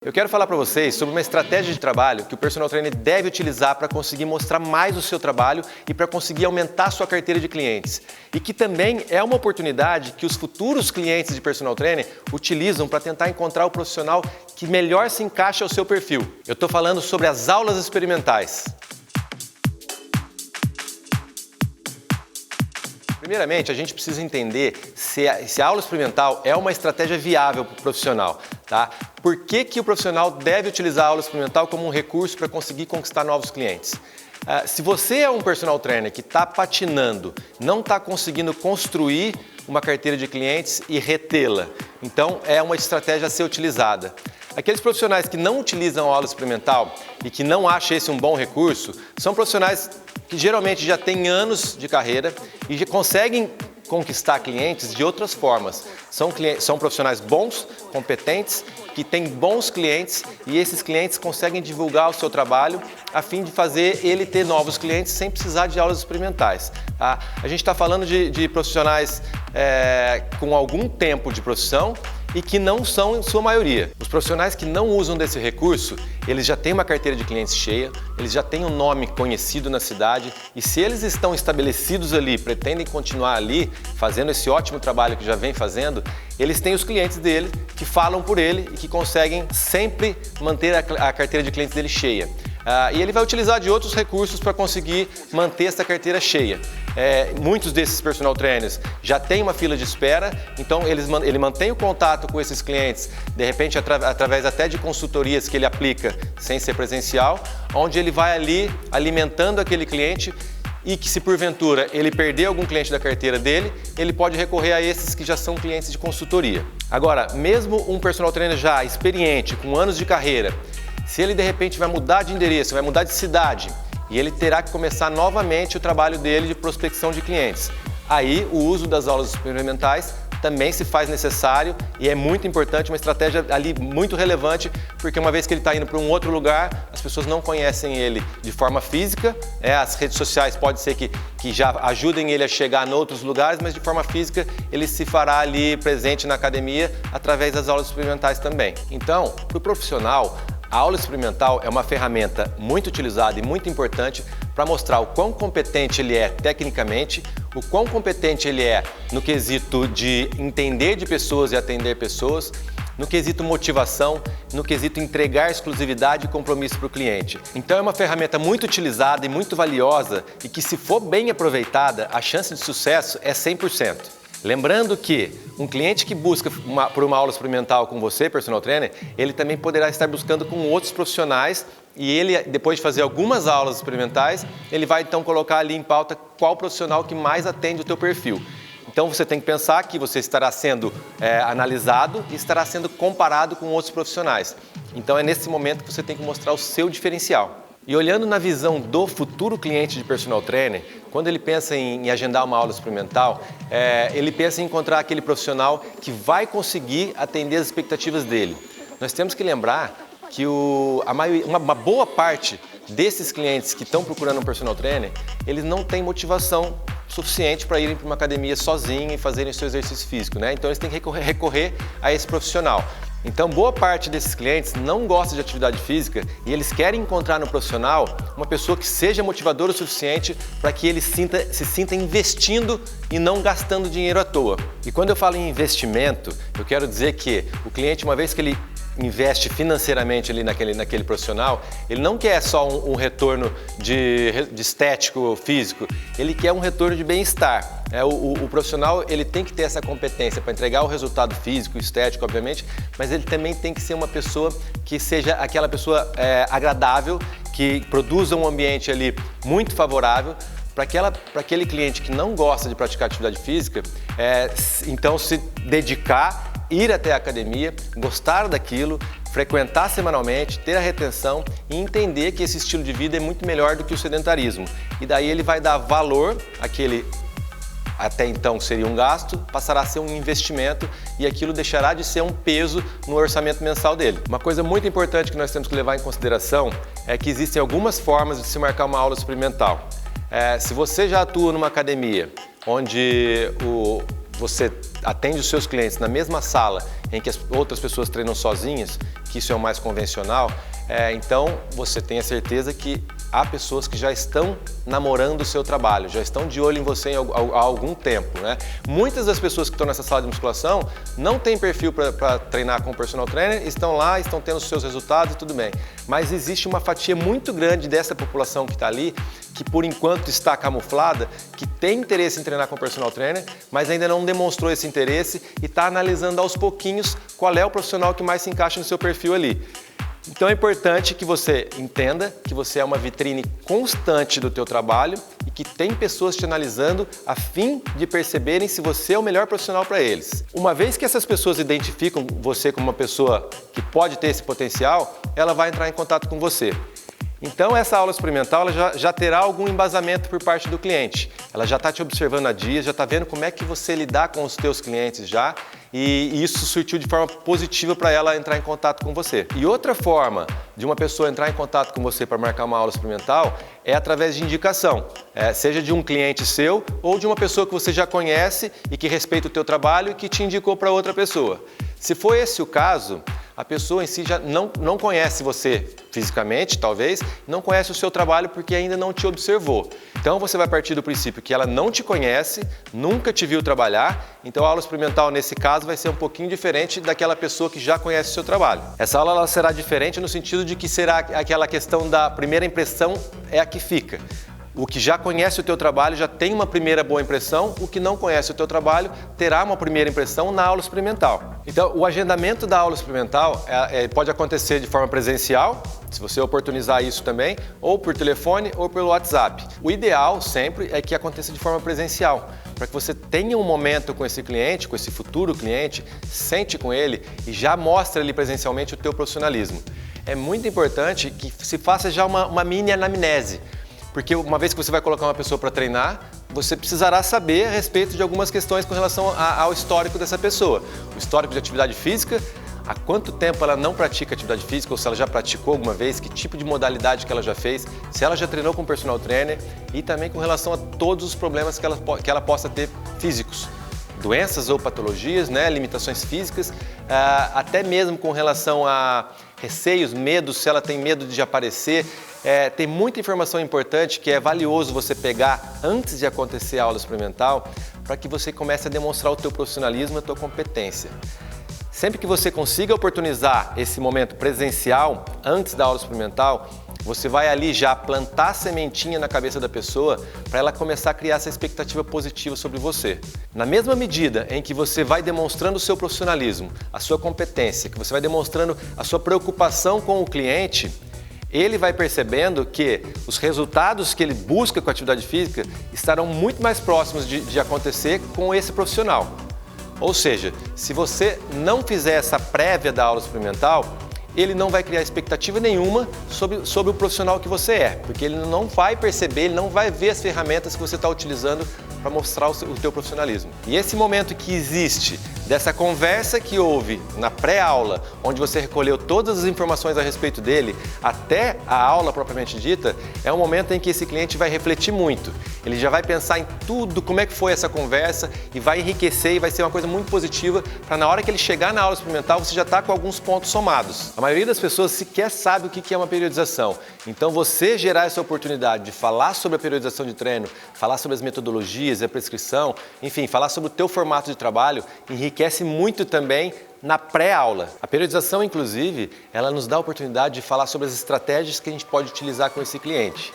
Eu quero falar para vocês sobre uma estratégia de trabalho que o personal trainer deve utilizar para conseguir mostrar mais o seu trabalho e para conseguir aumentar a sua carteira de clientes. E que também é uma oportunidade que os futuros clientes de personal trainer utilizam para tentar encontrar o profissional que melhor se encaixa ao seu perfil. Eu estou falando sobre as aulas experimentais. Primeiramente, a gente precisa entender se a aula experimental é uma estratégia viável para o profissional. Tá? Por que o profissional deve utilizar a aula experimental como um recurso para conseguir conquistar novos clientes? Se você é um personal trainer que está patinando, não está conseguindo construir uma carteira de clientes e retê-la, então é uma estratégia a ser utilizada. Aqueles profissionais que não utilizam a aula experimental e que não acham esse um bom recurso, são profissionais que geralmente já têm anos de carreira e já conseguem conquistar clientes de outras formas. São profissionais bons, competentes, que têm bons clientes e esses clientes conseguem divulgar o seu trabalho a fim de fazer ele ter novos clientes sem precisar de aulas experimentais. Tá? A gente está falando de profissionais com algum tempo de profissão e que não são em sua maioria. Os profissionais que não usam desse recurso, eles já têm uma carteira de clientes cheia, eles já têm um nome conhecido na cidade e se eles estão estabelecidos ali, pretendem continuar ali, fazendo esse ótimo trabalho que já vem fazendo, eles têm os clientes dele que falam por ele e que conseguem sempre manter a carteira de clientes dele cheia. E ele vai utilizar de outros recursos para conseguir manter essa carteira cheia. Muitos desses personal trainers já têm uma fila de espera, então ele mantém o contato com esses clientes, de repente através até de consultorias que ele aplica sem ser presencial, onde ele vai ali alimentando aquele cliente e que se porventura ele perder algum cliente da carteira dele, ele pode recorrer a esses que já são clientes de consultoria. Agora, mesmo um personal trainer já experiente, com anos de carreira, se ele de repente vai mudar de endereço, vai mudar de cidade e ele terá que começar novamente o trabalho dele de prospecção de clientes. Aí o uso das aulas experimentais também se faz necessário e é muito importante, uma estratégia ali muito relevante, porque uma vez que ele está indo para um outro lugar, as pessoas não conhecem ele de forma física, as redes sociais pode ser que já ajudem ele a chegar em outros lugares, mas de forma física ele se fará ali presente na academia através das aulas experimentais também. Então, para o profissional, a aula experimental é uma ferramenta muito utilizada e muito importante para mostrar o quão competente ele é tecnicamente, o quão competente ele é no quesito de entender de pessoas e atender pessoas, no quesito motivação, no quesito entregar exclusividade e compromisso para o cliente. Então é uma ferramenta muito utilizada e muito valiosa e que, se for bem aproveitada, a chance de sucesso é 100%. Lembrando que um cliente que busca por uma aula experimental com você, personal trainer, ele também poderá estar buscando com outros profissionais e ele, depois de fazer algumas aulas experimentais, ele vai então colocar ali em pauta qual profissional que mais atende o teu perfil. Então você tem que pensar que você estará sendo analisado e estará sendo comparado com outros profissionais. Então é nesse momento que você tem que mostrar o seu diferencial. E olhando na visão do futuro cliente de personal trainer, quando ele pensa em agendar uma aula experimental, ele pensa em encontrar aquele profissional que vai conseguir atender as expectativas dele. Nós temos que lembrar que uma boa parte desses clientes que estão procurando um personal trainer, eles não têm motivação suficiente para irem para uma academia sozinho e fazerem o seu exercício físico, né? Então eles têm que recorrer a esse profissional. Então, boa parte desses clientes não gosta de atividade física e eles querem encontrar no profissional uma pessoa que seja motivadora o suficiente para que ele se sinta investindo e não gastando dinheiro à toa. E quando eu falo em investimento, eu quero dizer que o cliente, uma vez que ele investe financeiramente ali naquele profissional, ele não quer só um retorno de estético físico, ele quer um retorno de bem-estar. O profissional ele tem que ter essa competência para entregar o resultado físico, estético, obviamente, mas ele também tem que ser uma pessoa que seja aquela pessoa agradável, que produza um ambiente ali muito favorável para aquele cliente que não gosta de praticar atividade física, então se dedicar, ir até a academia, gostar daquilo, frequentar semanalmente, ter a retenção e entender que esse estilo de vida é muito melhor do que o sedentarismo. E daí ele vai dar valor àquele, até então seria um gasto, passará a ser um investimento e aquilo deixará de ser um peso no orçamento mensal dele. Uma coisa muito importante que nós temos que levar em consideração é que existem algumas formas de se marcar uma aula experimental. Se você já atua numa academia onde você atende os seus clientes na mesma sala em que as outras pessoas treinam sozinhas que isso é o mais convencional, então você tenha certeza que há pessoas que já estão namorando o seu trabalho, já estão de olho em você há algum tempo, né? Muitas das pessoas que estão nessa sala de musculação não têm perfil para treinar com o personal trainer, estão lá, estão tendo os seus resultados e tudo bem. Mas existe uma fatia muito grande dessa população que está ali, que por enquanto está camuflada, que tem interesse em treinar com o personal trainer, mas ainda não demonstrou esse interesse e está analisando aos pouquinhos qual é o profissional que mais se encaixa no seu perfil ali. Então é importante que você entenda que você é uma vitrine constante do teu trabalho e que tem pessoas te analisando a fim de perceberem se você é o melhor profissional para eles. Uma vez que essas pessoas identificam você como uma pessoa que pode ter esse potencial, ela vai entrar em contato com você. Então essa aula experimental ela já terá algum embasamento por parte do cliente. Ela já está te observando há dias, já está vendo como é que você lidar com os teus clientes já, e isso surtiu de forma positiva para ela entrar em contato com você. E outra forma de uma pessoa entrar em contato com você para marcar uma aula experimental é através de indicação, seja de um cliente seu ou de uma pessoa que você já conhece e que respeita o teu trabalho e que te indicou para outra pessoa. Se for esse o caso, a pessoa em si já não conhece você fisicamente, talvez, não conhece o seu trabalho porque ainda não te observou. Então você vai partir do princípio que ela não te conhece, nunca te viu trabalhar, então a aula experimental nesse caso vai ser um pouquinho diferente daquela pessoa que já conhece o seu trabalho. Essa aula ela será diferente no sentido de que será aquela questão da primeira impressão é a que fica. O que já conhece o teu trabalho já tem uma primeira boa impressão, o que não conhece o teu trabalho terá uma primeira impressão na aula experimental. Então, o agendamento da aula experimental pode acontecer de forma presencial, se você oportunizar isso também, ou por telefone ou pelo WhatsApp. O ideal sempre é que aconteça de forma presencial, para que você tenha um momento com esse cliente, com esse futuro cliente, sente com ele e já mostre ali presencialmente o teu profissionalismo. É muito importante que se faça já uma mini anamnese. Porque uma vez que você vai colocar uma pessoa para treinar, você precisará saber a respeito de algumas questões com relação ao histórico dessa pessoa. O histórico de atividade física, há quanto tempo ela não pratica atividade física, ou se ela já praticou alguma vez, que tipo de modalidade que ela já fez, se ela já treinou com um personal trainer e também com relação a todos os problemas que ela possa ter físicos. Doenças ou patologias, né, limitações físicas, até mesmo com relação a receios, medos, se ela tem medo de aparecer. Tem muita informação importante que é valioso você pegar antes de acontecer a aula experimental para que você comece a demonstrar o teu profissionalismo e a tua competência. Sempre que você consiga oportunizar esse momento presencial antes da aula experimental, você vai ali já plantar a sementinha na cabeça da pessoa para ela começar a criar essa expectativa positiva sobre você. Na mesma medida em que você vai demonstrando o seu profissionalismo, a sua competência, que você vai demonstrando a sua preocupação com o cliente, ele vai percebendo que os resultados que ele busca com a atividade física estarão muito mais próximos de acontecer com esse profissional. Ou seja, se você não fizer essa prévia da aula experimental, ele não vai criar expectativa nenhuma sobre o profissional que você é, porque ele não vai perceber, ele não vai ver as ferramentas que você está utilizando para mostrar o teu profissionalismo. E esse momento que existe dessa conversa que houve na pré-aula, onde você recolheu todas as informações a respeito dele, até a aula propriamente dita, é um momento em que esse cliente vai refletir muito. Ele já vai pensar em tudo, como é que foi essa conversa e vai enriquecer e vai ser uma coisa muito positiva para na hora que ele chegar na aula experimental você já está com alguns pontos somados. A maioria das pessoas sequer sabe o que é uma periodização. Então você gerar essa oportunidade de falar sobre a periodização de treino, falar sobre as metodologias, a prescrição, enfim, falar sobre o teu formato de trabalho, enriquece muito também na pré-aula. A periodização, inclusive, ela nos dá a oportunidade de falar sobre as estratégias que a gente pode utilizar com esse cliente.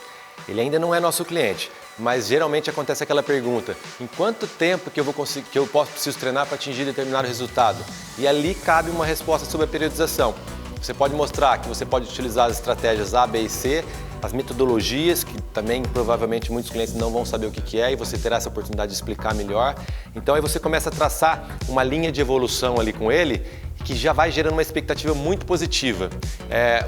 Ele ainda não é nosso cliente, mas geralmente acontece aquela pergunta: em quanto tempo que eu preciso treinar para atingir determinado resultado? E ali cabe uma resposta sobre a periodização. Você pode mostrar que você pode utilizar as estratégias A, B e C, as metodologias, que também provavelmente muitos clientes não vão saber o que é e você terá essa oportunidade de explicar melhor. Então aí você começa a traçar uma linha de evolução ali com ele que já vai gerando uma expectativa muito positiva.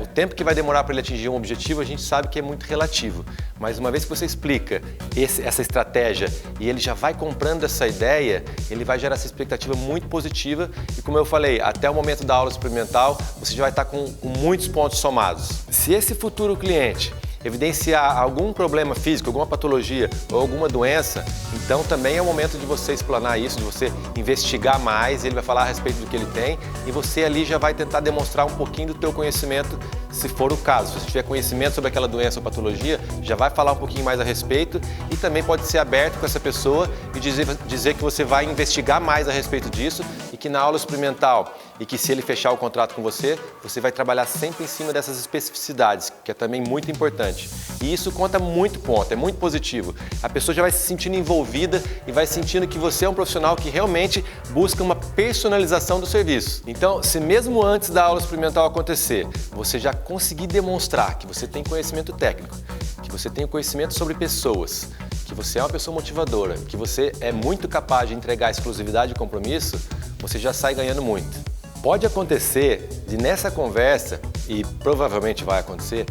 O tempo que vai demorar para ele atingir um objetivo a gente sabe que é muito relativo, mas uma vez que você explica essa estratégia e ele já vai comprando essa ideia, ele vai gerar essa expectativa muito positiva e, como eu falei, até o momento da aula experimental você já vai estar com muitos pontos somados. Se esse futuro cliente evidenciar algum problema físico, alguma patologia ou alguma doença, então também é o momento de você explanar isso, de você investigar mais, ele vai falar a respeito do que ele tem e você ali já vai tentar demonstrar um pouquinho do teu conhecimento, se for o caso. Se você tiver conhecimento sobre aquela doença ou patologia, já vai falar um pouquinho mais a respeito e também pode ser aberto com essa pessoa e dizer que você vai investigar mais a respeito disso e que na aula experimental e que se ele fechar o contrato com você, você vai trabalhar sempre em cima dessas especificidades, que é também muito importante. E isso conta muito ponto, é muito positivo. A pessoa já vai se sentindo envolvida e vai sentindo que você é um profissional que realmente busca uma personalização do serviço. Então, se mesmo antes da aula experimental acontecer, você já conseguir demonstrar que você tem conhecimento técnico, que você tem conhecimento sobre pessoas, que você é uma pessoa motivadora, que você é muito capaz de entregar exclusividade e compromisso, você já sai ganhando muito. Pode acontecer de nessa conversa, e provavelmente vai acontecer,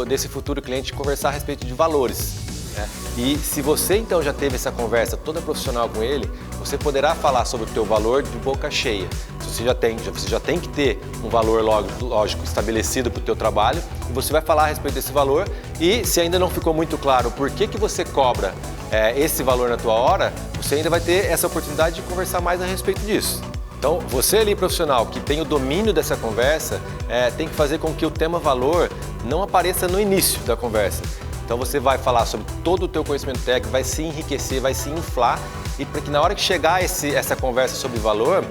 desse futuro cliente conversar a respeito de valores, né? E se você então já teve essa conversa toda profissional com ele, você poderá falar sobre o teu valor de boca cheia. Você já tem que ter um valor lógico estabelecido para o teu trabalho e você vai falar a respeito desse valor e se ainda não ficou muito claro por que você cobra esse valor na tua hora, você ainda vai ter essa oportunidade de conversar mais a respeito disso. Então, você ali profissional que tem o domínio dessa conversa, tem que fazer com que o tema valor não apareça no início da conversa. Então você vai falar sobre todo o teu conhecimento técnico, vai se enriquecer, vai se inflar e para que na hora que chegar essa conversa sobre valor,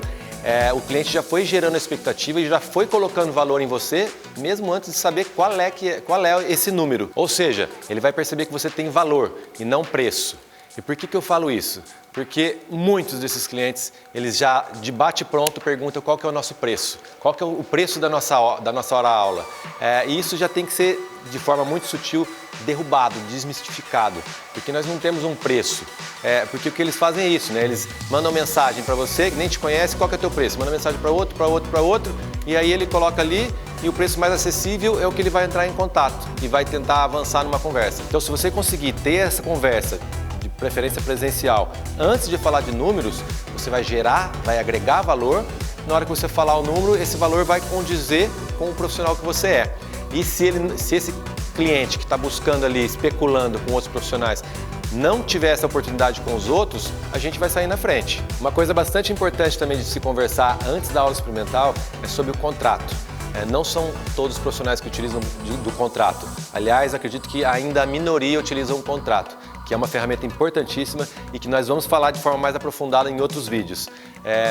o cliente já foi gerando a expectativa e já foi colocando valor em você, mesmo antes de saber qual é esse número. Ou seja, ele vai perceber que você tem valor e não preço. E por que eu falo isso? Porque muitos desses clientes, eles já de bate-pronto perguntam qual que é o nosso preço, qual que é o preço da nossa hora-aula. E isso já tem que ser, de forma muito sutil, derrubado, desmistificado, porque nós não temos um preço. Porque o que eles fazem é isso, né? Eles mandam mensagem para você, que nem te conhece, qual que é o teu preço? Manda mensagem para outro, e aí ele coloca ali e o preço mais acessível é o que ele vai entrar em contato e vai tentar avançar numa conversa. Então, se você conseguir ter essa conversa, preferência presencial, antes de falar de números, você vai agregar valor. Na hora que você falar o número, esse valor vai condizer com o profissional que você é. E se esse cliente que está buscando ali, especulando com outros profissionais, não tiver essa oportunidade com os outros, a gente vai sair na frente. Uma coisa bastante importante também de se conversar antes da aula experimental é sobre o contrato. Não são todos os profissionais que utilizam do contrato. Aliás, acredito que ainda a minoria utiliza um contrato, que é uma ferramenta importantíssima e que nós vamos falar de forma mais aprofundada em outros vídeos.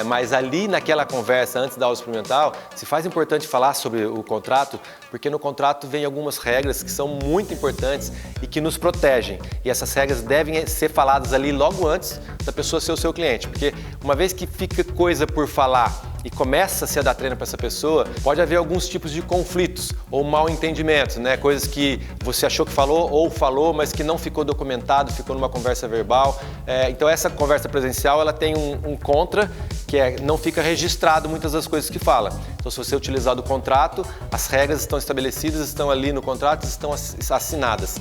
Mas ali naquela conversa antes da aula experimental, se faz importante falar sobre o contrato, porque no contrato vem algumas regras que são muito importantes e que nos protegem. E essas regras devem ser faladas ali logo antes da pessoa ser o seu cliente, porque uma vez que fica coisa por falar e começa a se dar treino para essa pessoa, pode haver alguns tipos de conflitos ou mal entendimentos, né? Coisas que você achou que falou ou falou, mas que não ficou documentado, ficou numa conversa verbal. Então essa conversa presencial ela tem um contra, que não fica registrado muitas das coisas que fala. Então se você utilizar do contrato, as regras estão estabelecidas, estão ali no contrato, estão assinadas.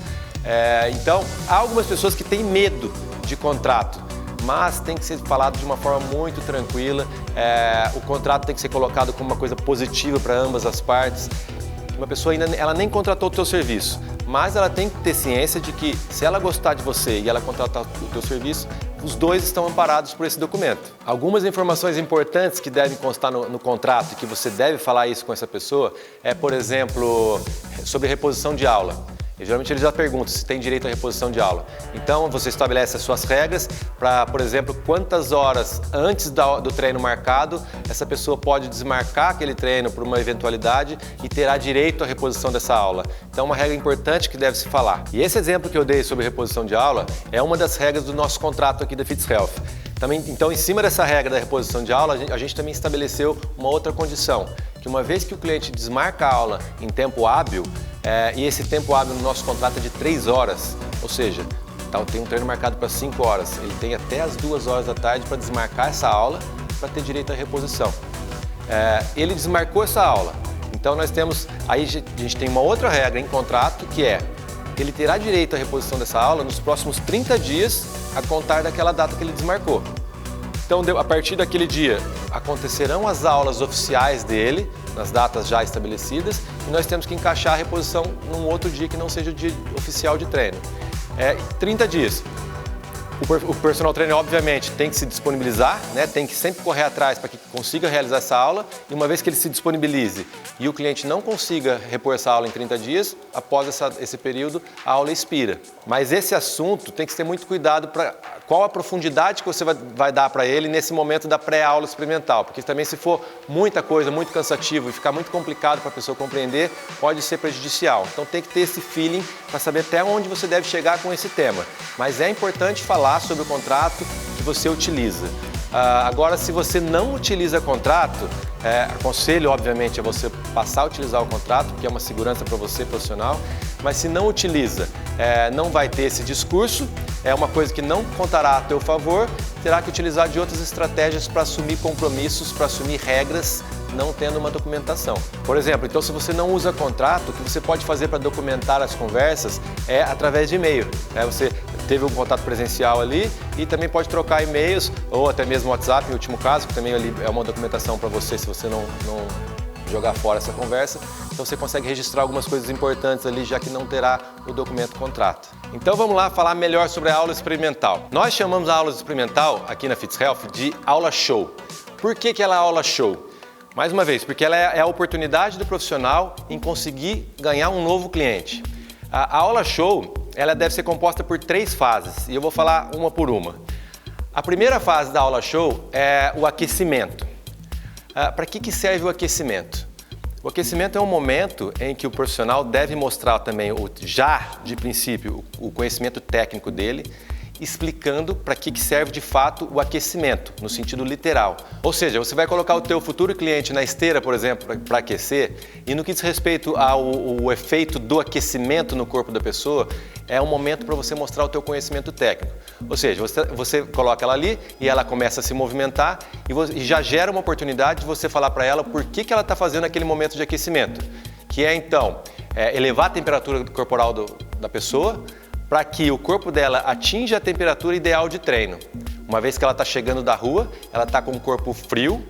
Então há algumas pessoas que têm medo de contrato, mas tem que ser falado de uma forma muito tranquila. O contrato tem que ser colocado como uma coisa positiva para ambas as partes. Uma pessoa ela nem contratou o teu serviço, mas ela tem que ter ciência de que se ela gostar de você e ela contratar o teu serviço, os dois estão amparados por esse documento. Algumas informações importantes que devem constar no contrato e que você deve falar isso com essa pessoa por exemplo, sobre reposição de aula. E geralmente eles já perguntam se tem direito à reposição de aula. Então você estabelece as suas regras para, por exemplo, quantas horas antes do treino marcado essa pessoa pode desmarcar aquele treino por uma eventualidade e terá direito à reposição dessa aula. Então uma regra importante que deve se falar. E esse exemplo que eu dei sobre reposição de aula é uma das regras do nosso contrato aqui da Fits Health. Então, em cima dessa regra da reposição de aula, a gente também estabeleceu uma outra condição, que uma vez que o cliente desmarca a aula em tempo hábil, e esse tempo hábil no nosso contrato é de 3 horas, ou seja, tem um treino marcado para 5 horas, ele tem até as 2 horas da tarde para desmarcar essa aula para ter direito à reposição. Ele desmarcou essa aula, então nós temos, aí a gente tem uma outra regra em contrato que ele terá direito à reposição dessa aula nos próximos 30 dias a contar daquela data que ele desmarcou. Então, a partir daquele dia, acontecerão as aulas oficiais dele, nas datas já estabelecidas, e nós temos que encaixar a reposição num outro dia que não seja o dia oficial de treino. 30 dias. O personal trainer, obviamente, tem que se disponibilizar, né? Tem que sempre correr atrás para que consiga realizar essa aula, e uma vez que ele se disponibilize e o cliente não consiga repor essa aula em 30 dias, após esse período, a aula expira. Mas esse assunto tem que ter muito cuidado para qual a profundidade que você vai dar para ele nesse momento da pré-aula experimental, porque também se for muita coisa, muito cansativo e ficar muito complicado para a pessoa compreender, pode ser prejudicial. Então tem que ter esse feeling para saber até onde você deve chegar com esse tema. Mas é importante falar sobre o contrato que você utiliza. Agora, se você não utiliza contrato, aconselho, obviamente, a você passar a utilizar o contrato, porque é uma segurança para você, profissional, mas se não utiliza, não vai ter esse discurso, é uma coisa que não contará a teu favor, terá que utilizar de outras estratégias para assumir compromissos, para assumir regras, não tendo uma documentação. Por exemplo, então se você não usa contrato, o que você pode fazer para documentar as conversas é através de e-mail. Você teve um contato presencial ali e também pode trocar e-mails ou até mesmo WhatsApp, em último caso, que também ali é uma documentação para você se você não jogar fora essa conversa. Então você consegue registrar algumas coisas importantes ali, já que não terá o documento contrato. Então vamos lá falar melhor sobre a aula experimental. Nós chamamos a aula experimental aqui na Fits Health de aula show. Por que ela é aula show? Mais uma vez, porque ela é a oportunidade do profissional em conseguir ganhar um novo cliente. A aula show, ela deve ser composta por 3 fases, e eu vou falar uma por uma. A primeira fase da aula show é o aquecimento. Para que serve o aquecimento? O aquecimento é um momento em que o profissional deve mostrar também, já de princípio, o conhecimento técnico dele, explicando para que serve de fato o aquecimento, no sentido literal. Ou seja, você vai colocar o teu futuro cliente na esteira, por exemplo, para aquecer, e no que diz respeito ao efeito do aquecimento no corpo da pessoa, é um momento para você mostrar o teu conhecimento técnico. Ou seja, você coloca ela ali e ela começa a se movimentar e já gera uma oportunidade de você falar para ela por que ela está fazendo aquele momento de aquecimento, que é então elevar a temperatura corporal da pessoa, para que o corpo dela atinja a temperatura ideal de treino. Uma vez que ela está chegando da rua, ela está com o corpo frio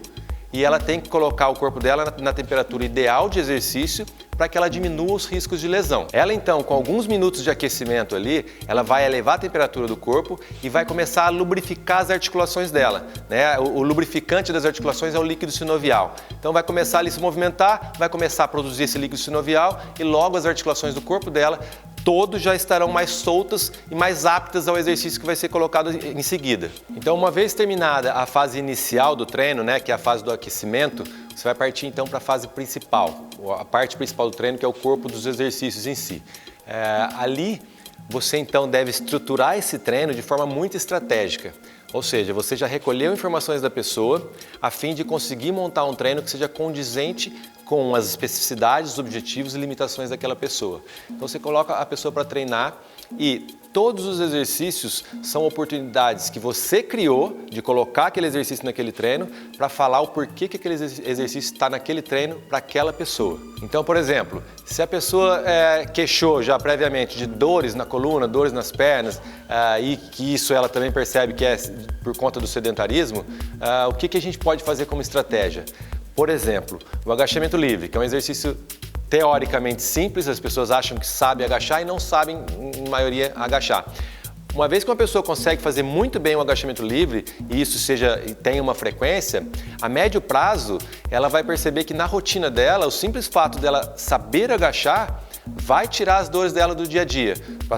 e ela tem que colocar o corpo dela na temperatura ideal de exercício para que ela diminua os riscos de lesão. Ela então, com alguns minutos de aquecimento ali, ela vai elevar a temperatura do corpo e vai começar a lubrificar as articulações dela, né? O lubrificante das articulações é o líquido sinovial. Então vai começar ali a se movimentar, vai começar a produzir esse líquido sinovial e logo as articulações do corpo dela todos já estarão mais soltas e mais aptas ao exercício que vai ser colocado em seguida. Então, uma vez terminada a fase inicial do treino, né, que é a fase do aquecimento, você vai partir então para a fase principal, a parte principal do treino, que é o corpo dos exercícios em si. Ali, você então deve estruturar esse treino de forma muito estratégica. Ou seja, você já recolheu informações da pessoa a fim de conseguir montar um treino que seja condizente com as especificidades, os objetivos e limitações daquela pessoa. Então você coloca a pessoa para treinar e todos os exercícios são oportunidades que você criou de colocar aquele exercício naquele treino para falar o porquê que aquele exercício está naquele treino para aquela pessoa. Então, por exemplo, se a pessoa queixou já previamente de dores na coluna, dores nas pernas, e que isso ela também percebe que é por conta do sedentarismo, o que a gente pode fazer como estratégia? Por exemplo, o agachamento livre, que é um exercício teoricamente simples, as pessoas acham que sabem agachar e não sabem, em maioria, agachar. Uma vez que uma pessoa consegue fazer muito bem o agachamento livre, e isso tenha uma frequência, a médio prazo, ela vai perceber que na rotina dela, o simples fato dela saber agachar, vai tirar as dores dela do dia a dia. Para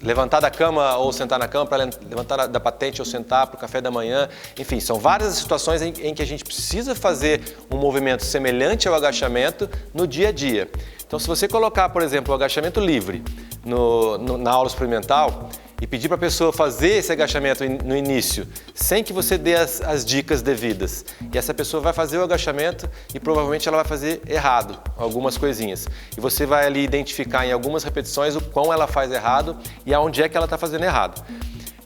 levantar da cama ou sentar na cama, para levantar da patente ou sentar para o café da manhã. Enfim, são várias situações em que a gente precisa fazer um movimento semelhante ao agachamento no dia a dia. Então, se você colocar, por exemplo, o agachamento livre na aula experimental, e pedir para a pessoa fazer esse agachamento no início, sem que você dê as dicas devidas. E essa pessoa vai fazer o agachamento e provavelmente ela vai fazer errado, algumas coisinhas. E você vai ali identificar em algumas repetições o quão ela faz errado e aonde é que ela está fazendo errado.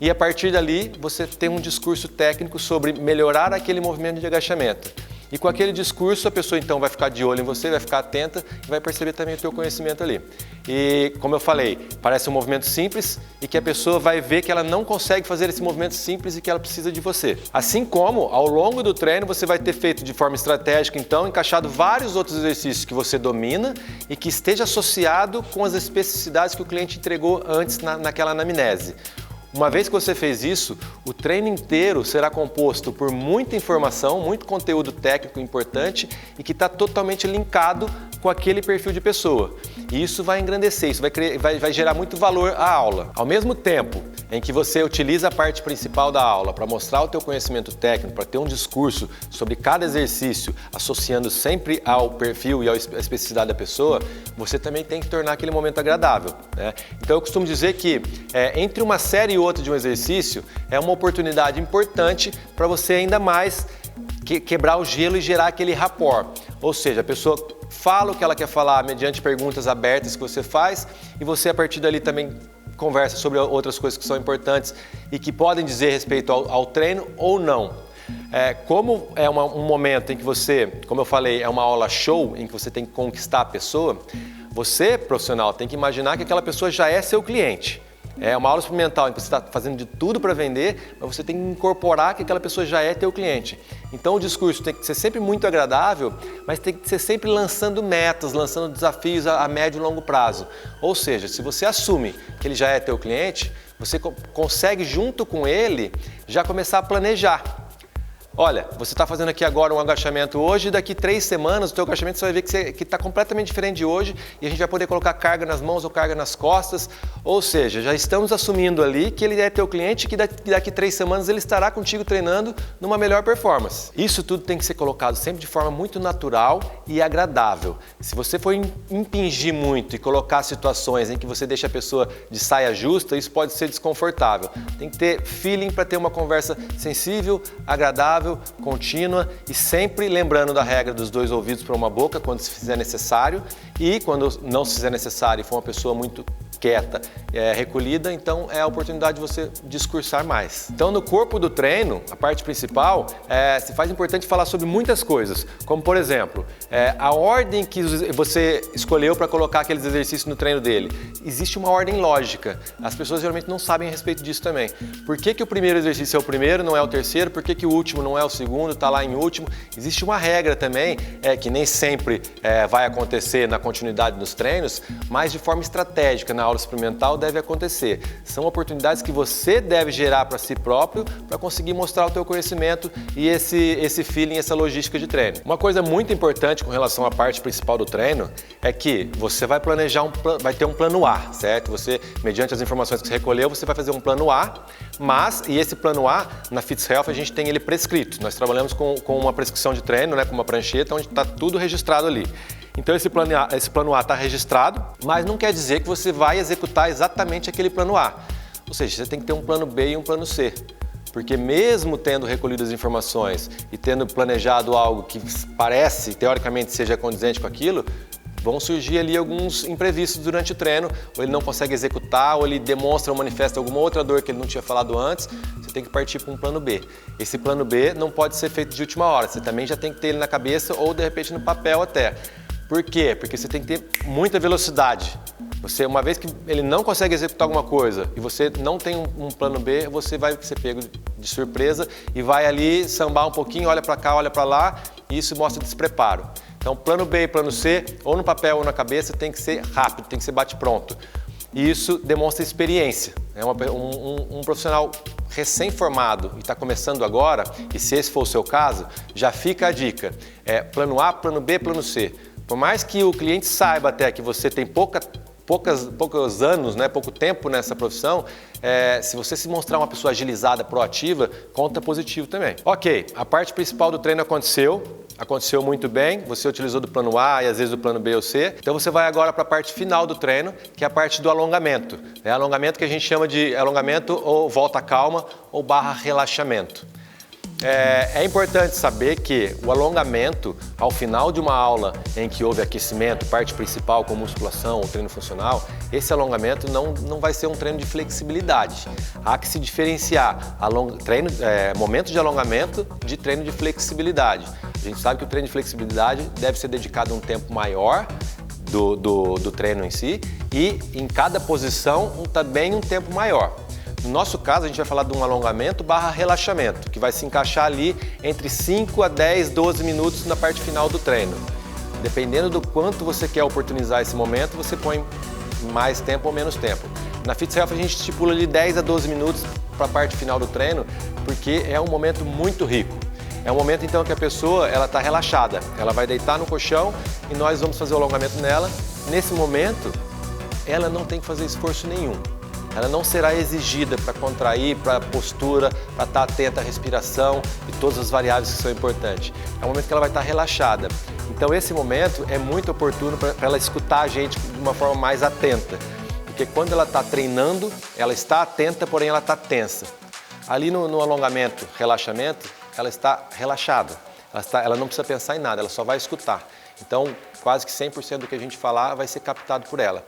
E a partir dali, você tem um discurso técnico sobre melhorar aquele movimento de agachamento. E com aquele discurso, a pessoa então vai ficar de olho em você, vai ficar atenta e vai perceber também o teu conhecimento ali. E, como eu falei, parece um movimento simples e que a pessoa vai ver que ela não consegue fazer esse movimento simples e que ela precisa de você. Assim como, ao longo do treino, você vai ter feito de forma estratégica, então, encaixado vários outros exercícios que você domina e que esteja associado com as especificidades que o cliente entregou antes naquela anamnese. Uma vez que você fez isso, o treino inteiro será composto por muita informação, muito conteúdo técnico importante e que está totalmente linkado com aquele perfil de pessoa. E isso vai engrandecer, isso vai gerar muito valor à aula. Ao mesmo tempo em que você utiliza a parte principal da aula para mostrar o teu conhecimento técnico, para ter um discurso sobre cada exercício, associando sempre ao perfil e à especificidade da pessoa, você também tem que tornar aquele momento agradável, né? Então eu costumo dizer que entre uma série e outra de um exercício é uma oportunidade importante para você ainda mais quebrar o gelo e gerar aquele rapport. Ou seja, a pessoa fala o que ela quer falar mediante perguntas abertas que você faz e você a partir dali também conversa sobre outras coisas que são importantes e que podem dizer respeito ao treino ou não. Como é um momento em que você, como eu falei, é uma aula show, em que você tem que conquistar a pessoa, você, profissional, tem que imaginar que aquela pessoa já é seu cliente. É uma aula experimental em que você está fazendo de tudo para vender, mas você tem que incorporar que aquela pessoa já é teu cliente. Então o discurso tem que ser sempre muito agradável, mas tem que ser sempre lançando metas, lançando desafios a médio e longo prazo. Ou seja, se você assume que ele já é teu cliente, você consegue junto com ele já começar a planejar. Olha, você está fazendo aqui agora um agachamento hoje e daqui 3 semanas o teu agachamento você vai ver que está completamente diferente de hoje e a gente vai poder colocar carga nas mãos ou carga nas costas. Ou seja, já estamos assumindo ali que ele é teu cliente e que daqui 3 semanas ele estará contigo treinando numa melhor performance. Isso tudo tem que ser colocado sempre de forma muito natural e agradável. Se você for impingir muito e colocar situações em que você deixa a pessoa de saia justa, isso pode ser desconfortável. Tem que ter feeling para ter uma conversa sensível, agradável, contínua e sempre lembrando da regra dos 2 ouvidos para uma boca quando se fizer necessário e quando não se fizer necessário e for uma pessoa muito quieta, recolhida, então é a oportunidade de você discursar mais. Então no corpo do treino, a parte principal, se faz importante falar sobre muitas coisas, como por exemplo, a ordem que você escolheu para colocar aqueles exercícios no treino dele. Existe uma ordem lógica, as pessoas geralmente não sabem a respeito disso também. Por que o primeiro exercício é o primeiro, não é o terceiro? Por que o último não é o segundo, está lá em último? Existe uma regra também, que nem sempre vai acontecer na continuidade dos treinos, mas de forma estratégica, na aula experimental deve acontecer. São oportunidades que você deve gerar para si próprio para conseguir mostrar o teu conhecimento e esse feeling, essa logística de treino. Uma coisa muito importante com relação à parte principal do treino é que você vai planejar vai ter um plano A, certo? Você, mediante as informações que você recolheu, você vai fazer um plano A, e esse plano A, na Fits Health, a gente tem ele prescrito. Nós trabalhamos com uma prescrição de treino, com uma prancheta, onde está tudo registrado ali. Então esse plano A está registrado, mas não quer dizer que você vai executar exatamente aquele plano A. Ou seja, você tem que ter um plano B e um plano C. Porque mesmo tendo recolhido as informações e tendo planejado algo que parece, teoricamente, seja condizente com aquilo, vão surgir ali alguns imprevistos durante o treino, ou ele não consegue executar, ou ele demonstra ou manifesta alguma outra dor que ele não tinha falado antes, você tem que partir para um plano B. Esse plano B não pode ser feito de última hora, você também já tem que ter ele na cabeça ou de repente no papel até. Por quê? Porque você tem que ter muita velocidade. Uma vez que ele não consegue executar alguma coisa e você não tem um plano B, você vai ser pego de surpresa e vai ali sambar um pouquinho, olha para cá, olha para lá, e isso mostra despreparo. Então, plano B e plano C, ou no papel ou na cabeça, tem que ser rápido, tem que ser bate-pronto. E isso demonstra experiência. Um profissional recém-formado e está começando agora, e se esse for o seu caso, já fica a dica. Plano A, plano B, plano C. Por mais que o cliente saiba até que você tem poucos anos, pouco tempo nessa profissão, se você se mostrar uma pessoa agilizada, proativa, conta positivo também. Ok, a parte principal do treino aconteceu muito bem, você utilizou do plano A e às vezes do plano B ou C, então você vai agora para a parte final do treino, que é a parte do alongamento. Alongamento que a gente chama de alongamento ou volta calma ou barra relaxamento. É importante saber que o alongamento, ao final de uma aula em que houve aquecimento, parte principal com musculação ou treino funcional, esse alongamento não vai ser um treino de flexibilidade. Há que se diferenciar momento de alongamento de treino de flexibilidade. gente sabe que o treino de flexibilidade deve ser dedicado a um tempo maior do treino em si e em cada posição também um tempo maior. No nosso caso, a gente vai falar de um alongamento / relaxamento, que vai se encaixar ali entre 5 a 10, 12 minutos na parte final do treino. Dependendo do quanto você quer oportunizar esse momento, você põe mais tempo ou menos tempo. Na Fitz Health a gente estipula ali 10 a 12 minutos para a parte final do treino, porque é um momento muito rico. É um momento então que a pessoa está relaxada, ela vai deitar no colchão e nós vamos fazer o alongamento nela. Nesse momento, ela não tem que fazer esforço nenhum. Ela não será exigida para contrair, para postura, para estar atenta à respiração e todas as variáveis que são importantes. É um momento que ela vai estar relaxada. Então esse momento é muito oportuno para ela escutar a gente de uma forma mais atenta. Porque quando ela está treinando, ela está atenta, porém ela está tensa. Ali no alongamento, relaxamento, ela está relaxada. Ela não precisa pensar em nada, ela só vai escutar. Então quase que 100% do que a gente falar vai ser captado por ela.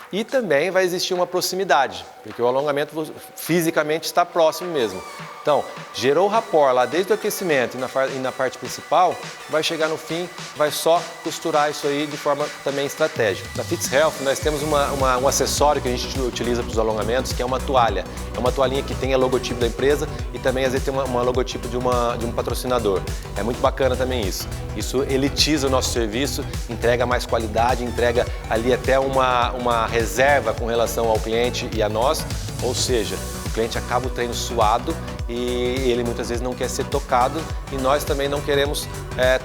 E também vai existir uma proximidade, porque o alongamento fisicamente está próximo mesmo. Então, gerou o rapport lá desde o aquecimento e na parte principal, vai chegar no fim, vai só costurar isso aí de forma também estratégica. Na Fitz Health, nós temos um acessório que a gente utiliza para os alongamentos, que é uma toalha. É uma toalhinha que tem a logotipo da empresa e também às vezes tem uma logotipo de um patrocinador. É muito bacana também isso. Isso elitiza o nosso serviço, entrega mais qualidade, entrega ali até uma reserva com relação ao cliente e a nós, ou seja, o cliente acaba o treino suado e ele muitas vezes não quer ser tocado e nós também não queremos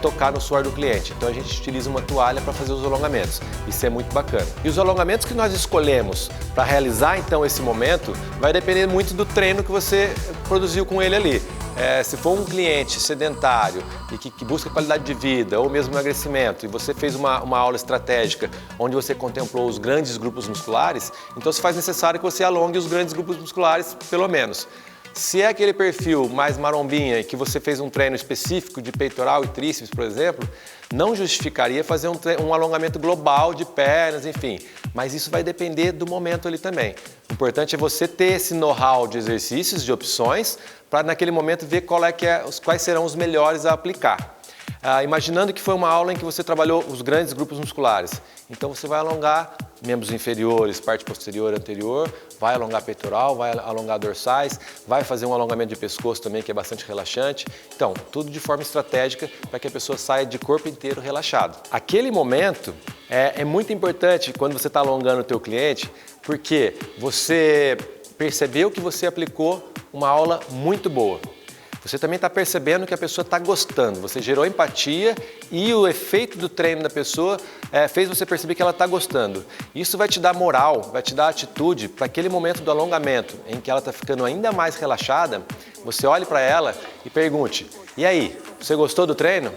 tocar no suor do cliente. Então a gente utiliza uma toalha para fazer os alongamentos. Isso é muito bacana. E os alongamentos que nós escolhemos para realizar então esse momento vai depender muito do treino que você produziu com ele ali. Se for um cliente sedentário e que busca qualidade de vida ou mesmo emagrecimento e você fez uma aula estratégica onde você contemplou os grandes grupos musculares, então se faz necessário que você alongue os grandes grupos musculares pelo menos. Se é aquele perfil mais marombinha e que você fez um treino específico de peitoral e tríceps, por exemplo, não justificaria fazer um alongamento global de pernas, enfim. Mas isso vai depender do momento ali também. O importante é você ter esse know-how de exercícios, de opções, para naquele momento ver quais serão os melhores a aplicar. Imaginando que foi uma aula em que você trabalhou os grandes grupos musculares. Então você vai alongar membros inferiores, parte posterior e anterior, vai alongar peitoral, vai alongar dorsais, vai fazer um alongamento de pescoço também, que é bastante relaxante. Então, tudo de forma estratégica para que a pessoa saia de corpo inteiro relaxado. Aquele momento é muito importante quando você está alongando o teu cliente, porque você percebeu que você aplicou uma aula muito boa. Você também está percebendo que a pessoa está gostando, você gerou empatia e o efeito do treino da pessoa fez você perceber que ela está gostando. Isso vai te dar moral, vai te dar atitude para aquele momento do alongamento em que ela está ficando ainda mais relaxada, você olhe para ela e pergunte: e aí, você gostou do treino?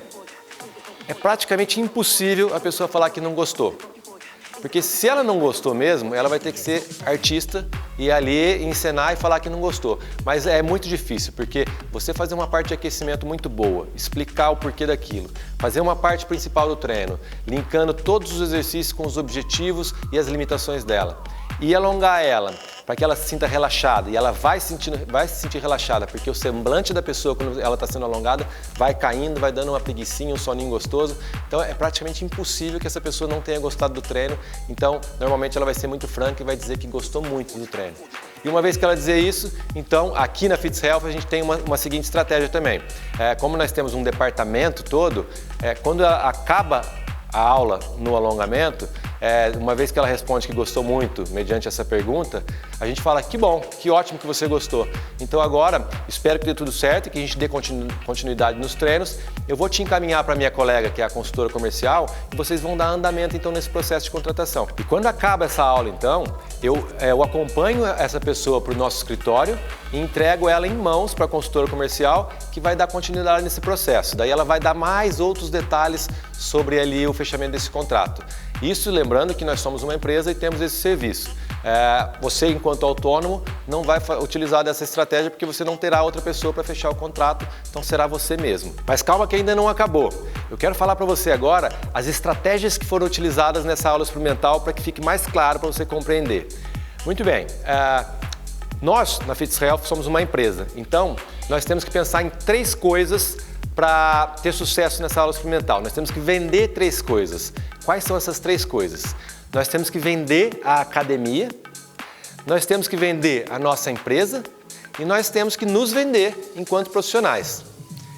É praticamente impossível a pessoa falar que não gostou. Porque se ela não gostou mesmo, ela vai ter que ser artista e ali encenar e falar que não gostou. Mas é muito difícil, porque você fazer uma parte de aquecimento muito boa, explicar o porquê daquilo, fazer uma parte principal do treino, linkando todos os exercícios com os objetivos e as limitações dela, e alongar ela para que ela se sinta relaxada, e ela vai se sentir relaxada, porque o semblante da pessoa, quando ela está sendo alongada, vai caindo, vai dando uma preguicinha, um soninho gostoso. Então é praticamente impossível que essa pessoa não tenha gostado do treino. Então, normalmente ela vai ser muito franca e vai dizer que gostou muito do treino. E uma vez que ela dizer isso, então aqui na Fitz Health a gente tem uma seguinte estratégia também. Como nós temos um departamento todo, quando acaba a aula no alongamento, uma vez que ela responde que gostou muito, mediante essa pergunta, a gente fala: que bom, que ótimo que você gostou. Então agora, espero que dê tudo certo e que a gente dê continuidade nos treinos. Eu vou te encaminhar para a minha colega, que é a consultora comercial, e vocês vão dar andamento então nesse processo de contratação. E quando acaba essa aula então, eu acompanho essa pessoa para o nosso escritório e entrego ela em mãos para a consultora comercial, que vai dar continuidade nesse processo. Daí ela vai dar mais outros detalhes sobre ali o fechamento desse contrato. Isso lembrando que nós somos uma empresa e temos esse serviço. Você, enquanto autônomo, não vai utilizar dessa estratégia porque você não terá outra pessoa para fechar o contrato, então será você mesmo. Mas calma que ainda não acabou. Eu quero falar para você agora as estratégias que foram utilizadas nessa aula experimental para que fique mais claro para você compreender. Muito bem. Nós, na Fitz Health, somos uma empresa, então nós temos que pensar em 3 coisas para ter sucesso nessa aula experimental? Nós temos que vender 3 coisas. Quais são essas 3 coisas? Nós temos que vender a academia, nós temos que vender a nossa empresa e nós temos que nos vender enquanto profissionais.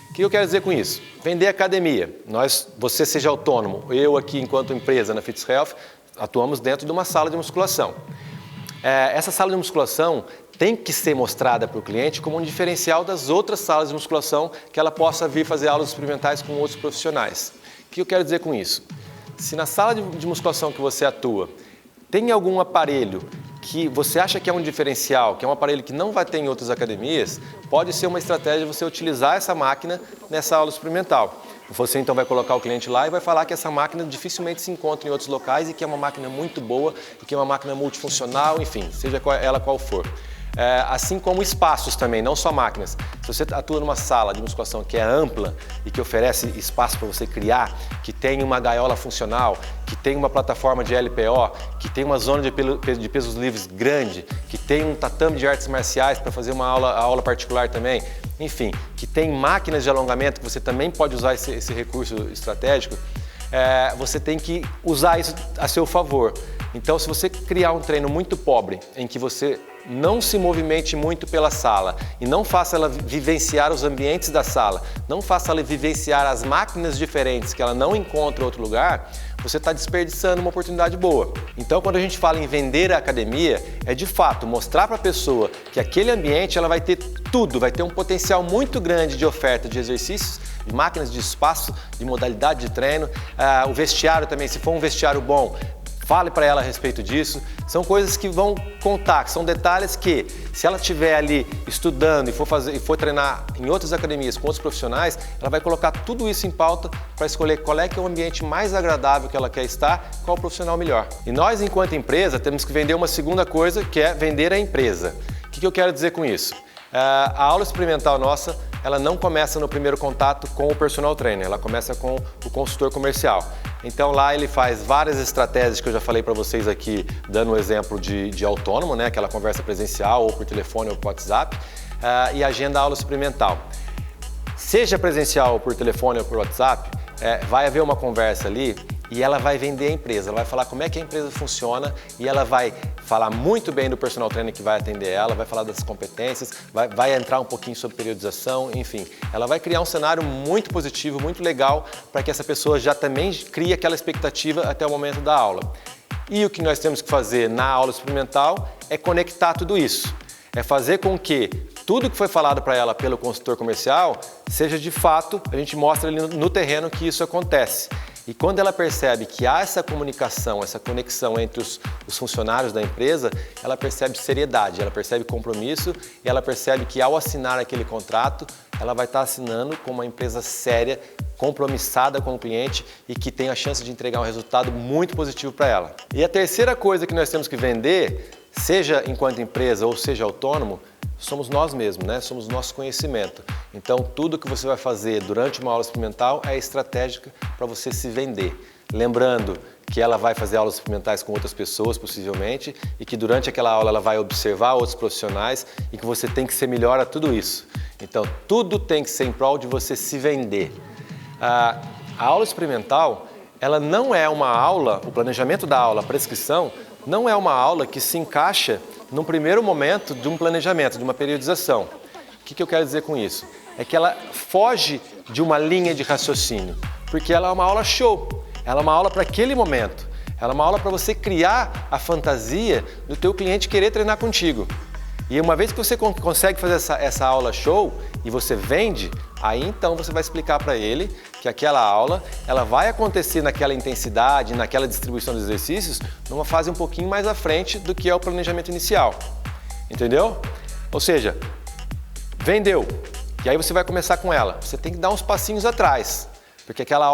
O que eu quero dizer com isso? Vender a academia. Você seja autônomo, eu aqui enquanto empresa na Fitz Health, atuamos dentro de uma sala de musculação. Essa sala de musculação tem que ser mostrada para o cliente como um diferencial das outras salas de musculação que ela possa vir fazer aulas experimentais com outros profissionais. O que eu quero dizer com isso? Se na sala de musculação que você atua tem algum aparelho que você acha que é um diferencial, que é um aparelho que não vai ter em outras academias, pode ser uma estratégia você utilizar essa máquina nessa aula experimental. Você então vai colocar o cliente lá e vai falar que essa máquina dificilmente se encontra em outros locais e que é uma máquina muito boa e que é uma máquina multifuncional, enfim, seja ela qual for. Assim como espaços também, não só máquinas. Se você atua numa sala de musculação que é ampla e que oferece espaço para você criar, que tem uma gaiola funcional, que tem uma plataforma de LPO, que tem uma zona de pesos livres grande, que tem um tatame de artes marciais para fazer uma aula particular também, enfim, que tem máquinas de alongamento que você também pode usar esse recurso estratégico, você tem que usar isso a seu favor. Então, se você criar um treino muito pobre, em que você não se movimente muito pela sala e não faça ela vivenciar os ambientes da sala, não faça ela vivenciar as máquinas diferentes que ela não encontra em outro lugar, você está desperdiçando uma oportunidade boa. Então, quando a gente fala em vender a academia, é de fato mostrar para a pessoa que aquele ambiente ela vai ter tudo, vai ter um potencial muito grande de oferta de exercícios, de máquinas de espaço, de modalidade de treino, o vestiário também, se for um vestiário bom, fale para ela a respeito disso. São coisas que vão contar, são detalhes que, se ela estiver ali estudando e for treinar em outras academias com outros profissionais, ela vai colocar tudo isso em pauta para escolher qual é que é o ambiente mais agradável que ela quer estar, qual o profissional melhor. E nós, enquanto empresa, temos que vender uma segunda coisa, que é vender a empresa. O que eu quero dizer com isso? A aula experimental nossa, ela não começa no primeiro contato com o personal trainer, ela começa com o consultor comercial. Então lá ele faz várias estratégias que eu já falei para vocês aqui, dando um exemplo de autônomo, né? Aquela conversa presencial ou por telefone ou por WhatsApp, e agenda a aula experimental. Seja presencial ou por telefone ou por WhatsApp, vai haver uma conversa ali e ela vai vender a empresa, ela vai falar como é que a empresa funciona e ela vai falar muito bem do personal trainer que vai atender ela, vai falar das competências, vai entrar um pouquinho sobre periodização, enfim. Ela vai criar um cenário muito positivo, muito legal, para que essa pessoa já também crie aquela expectativa até o momento da aula. E o que nós temos que fazer na aula experimental é conectar tudo isso. É fazer com que tudo que foi falado para ela pelo consultor comercial seja de fato, a gente mostra ali no terreno que isso acontece. E quando ela percebe que há essa comunicação, essa conexão entre os funcionários da empresa, ela percebe seriedade, ela percebe compromisso e ela percebe que ao assinar aquele contrato, ela vai estar assinando com uma empresa séria, compromissada com o cliente e que tem a chance de entregar um resultado muito positivo para ela. E a terceira coisa que nós temos que vender, seja enquanto empresa ou seja autônomo, somos nós mesmos, né? Somos nosso conhecimento. Então, tudo que você vai fazer durante uma aula experimental é estratégica para você se vender. Lembrando que ela vai fazer aulas experimentais com outras pessoas, possivelmente, e que durante aquela aula ela vai observar outros profissionais e que você tem que ser melhor a tudo isso. Então, tudo tem que ser em prol de você se vender. A aula experimental, ela não é uma aula, o planejamento da aula, a prescrição, não é uma aula que se encaixa num primeiro momento de um planejamento, de uma periodização. O que eu quero dizer com isso? É que ela foge de uma linha de raciocínio, porque ela é uma aula show, ela é uma aula para aquele momento, ela é uma aula para você criar a fantasia do teu cliente querer treinar contigo. E uma vez que você consegue fazer essa aula show e você vende, aí então você vai explicar para ele que aquela aula ela vai acontecer naquela intensidade, naquela distribuição de exercícios, numa fase um pouquinho mais à frente do que é o planejamento inicial. Entendeu? Ou seja, vendeu, e aí você vai começar com ela. Você tem que dar uns passinhos atrás, porque aquela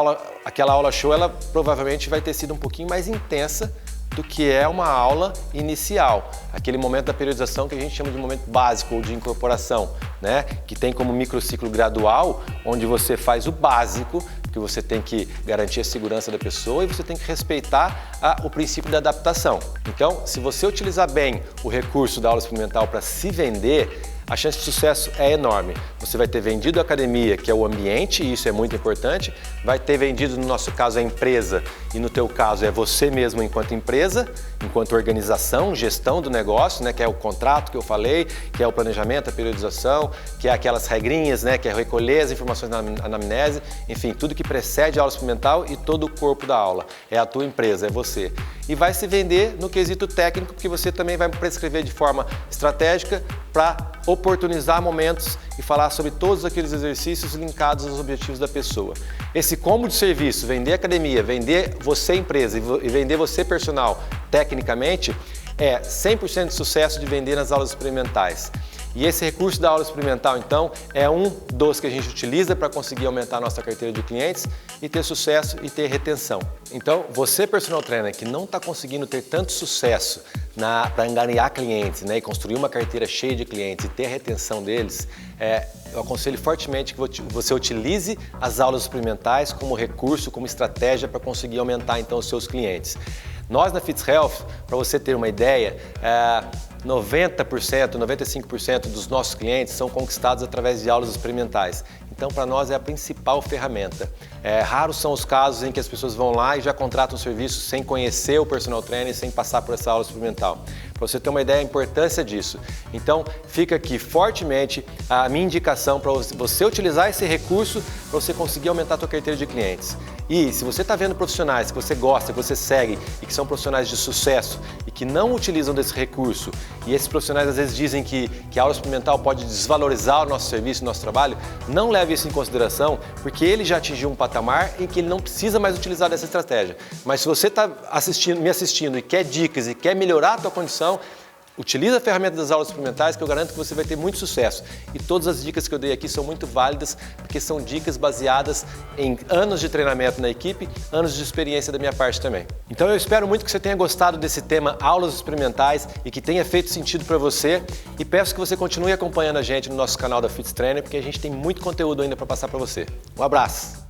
aula show ela provavelmente vai ter sido um pouquinho mais intensa do que é uma aula inicial, aquele momento da periodização que a gente chama de momento básico ou de incorporação, né? Que tem como microciclo gradual, onde você faz o básico, que você tem que garantir a segurança da pessoa e você tem que respeitar o princípio da adaptação. Então, se você utilizar bem o recurso da aula experimental para se vender, a chance de sucesso é enorme. Você vai ter vendido a academia, que é o ambiente, e isso é muito importante, vai ter vendido, no nosso caso, a empresa, e no teu caso é você mesmo enquanto empresa, enquanto organização, gestão do negócio, né, que é o contrato que eu falei, que é o planejamento, a periodização, que é aquelas regrinhas, né, que é recolher as informações na anamnese, enfim, tudo que precede a aula experimental e todo o corpo da aula. É a tua empresa, é você. E vai se vender no quesito técnico, porque você também vai prescrever de forma estratégica para oportunizar momentos e falar sobre todos aqueles exercícios linkados aos objetivos da pessoa. Esse combo de serviço, vender academia, vender você empresa e vender você personal tecnicamente, é 100% de sucesso de vender nas aulas experimentais. E esse recurso da aula experimental, então, é um dos que a gente utiliza para conseguir aumentar a nossa carteira de clientes e ter sucesso e ter retenção. Então, você, personal trainer, que não está conseguindo ter tanto sucesso para angariar clientes, né, e construir uma carteira cheia de clientes e ter a retenção deles, eu aconselho fortemente que você utilize as aulas experimentais como recurso, como estratégia para conseguir aumentar, então, os seus clientes. Nós, na Fits Health, para você ter uma ideia, 90%, 95% dos nossos clientes são conquistados através de aulas experimentais. Então, para nós é a principal ferramenta. Raros são os casos em que as pessoas vão lá e já contratam o serviço sem conhecer o personal trainer, sem passar por essa aula experimental. Para você ter uma ideia da importância disso. Então, fica aqui fortemente a minha indicação para você utilizar esse recurso para você conseguir aumentar a sua carteira de clientes. E se você está vendo profissionais que você gosta, que você segue e que são profissionais de sucesso e que não utilizam desse recurso, e esses profissionais às vezes dizem que a aula experimental pode desvalorizar o nosso serviço, o nosso trabalho, não leve isso em consideração, porque ele já atingiu um patamar em que ele não precisa mais utilizar dessa estratégia. Mas se você está me assistindo e quer dicas e quer melhorar a tua condição, utiliza a ferramenta das aulas experimentais, que eu garanto que você vai ter muito sucesso. E todas as dicas que eu dei aqui são muito válidas, porque são dicas baseadas em anos de treinamento na equipe, anos de experiência da minha parte também. Então eu espero muito que você tenha gostado desse tema aulas experimentais e que tenha feito sentido para você. E peço que você continue acompanhando a gente no nosso canal da Fits Trainer, porque a gente tem muito conteúdo ainda para passar para você. Um abraço!